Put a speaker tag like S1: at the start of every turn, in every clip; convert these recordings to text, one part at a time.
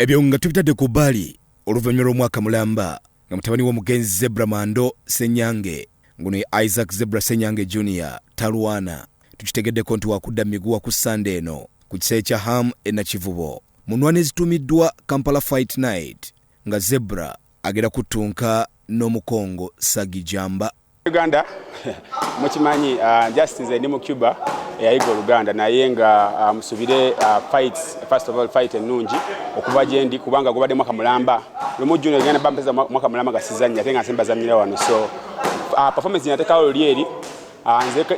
S1: Ebyo nga tubitadde ku bbali oluvannyuma lw'omwaka mulamba nga mutabani w'omugenzi Zebra Ssenyange nguno Isaac Zebra Ssenyange Jr. talwana. Tukitegeddeko nti wakudda miguwa ku Sunday eno ku kiseera kya Ham Nakivubo. Munwana ezitumiddwa Kampala Fight Night nga Zebra agenda kutunka n'omukongo Sagijamba.
S2: Uganda mukimanyi just nze ndi mu Cuba yayiga Uganda naye nga musubire fights first of all fight ennungi okuva gye ndi kubanga gubadde mwaka mulamba lumujjuno Uganda bampeza mwaka mulamba gasizanya ate nga nsemba zamira wano so performance yateka olieri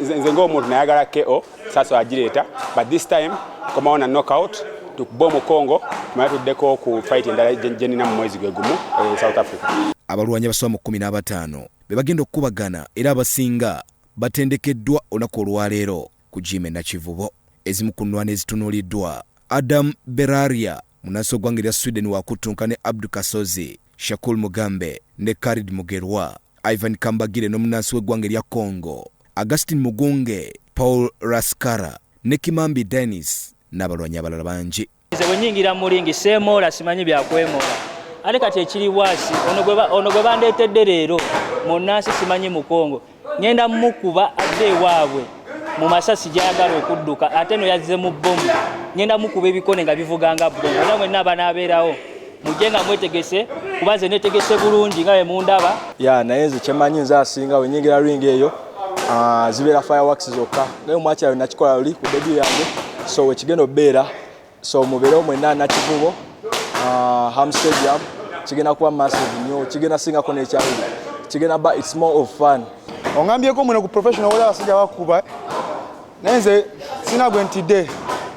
S2: nze ng'omuntu nayagala KO sasa agireeta but this time akomawo na knockout tukuba omukongo tumala tuddeko ku fight endala gye nina mu mwezi gwe gumu South Africa.
S1: Abalwanyi abasoba mu 15 be bagenda okubagana era abasinga batendekeddwa olunaku olwaleero ku Jime Nakivubo. Ezimu ku nnwana ezitunuuliddwa Adam Beraria munaso gw'eggwanga lya Sweden wakutunka ne Abdu Kasozi, Shakul Mugambe ne Khalid Mugerwa, Ivan Kambagire n'omunansi w'eggwanga lya Congo, Augustin Mugunge, Paul Raskara ne Kimambi Dennis n'abalwanyi abalala bangi.
S3: Nze bwe nnyingira mu lingi seemoola simanyi byakwemola ate kati ekiri bwasi ono gwe bandeetedde leero mu nnansi simanyi mukongo ngenda mukuba adde ewaabwe mu masasi gyayagala okudduka ate no yazze mu bbomu ngenda mukuba ebikone nga bivuganga bbongo era mwenna abanabeerawo mujje nga mwetegese kuba nze neetegese bulungi nga bwe mundaba
S4: naye nze kyemanyi nze asinga we nnyingira ringi eyo zibeera fireworks zokka naye omwaki ayo nakikola luli ku debut yange so wekigenda obeera so mubeerewo mwenna Nakivubo Ham Stadium kigenda kuba massive nnyo kigenda singako n'ekyaluli kigenda ba it's more of fun.
S5: Ongambyeko mwene ku professional wala basajja bakuba naye nze sina gwe ntidde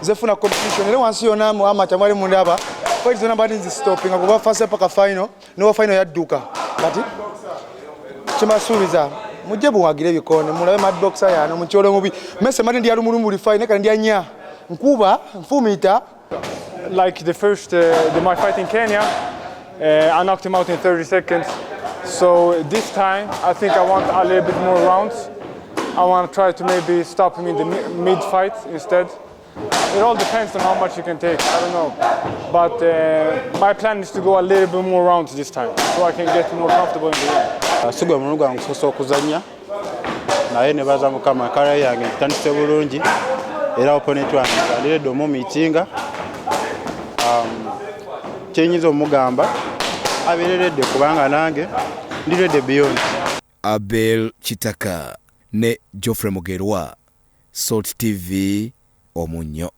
S5: nze funa competition era wansi yonna mu amateur mwali mundaba fight zonna bali nzistoping kuba first paka final no final yadduka kati kimasuubiza mujje buwagire ebikone mulabe mad boxer yana mu kyolo mubi mese mali ndi alumulumuli final kandi anya nkuba nfumita.
S6: Like my fight in Kenya, I knocked him out in 30 seconds. So this time, I think I want a little bit more rounds. I want to try to maybe stop him in the mid-fight instead. It all depends on how much you can take, I don't know. But my plan is to go a little bit more rounds this time, so I can get more comfortable in the ring.
S2: Sugwa munuga nkusoso okuzanya naye ne baza mukama kala yange tandise bulungi era opponent wange aliredo mu meetinga kyenyizo omugamba abereredde kubanga nange ndiredde beyond.
S1: Abel Chitaka ne Geoffrey Mugerwa, Salt TV Omunyo.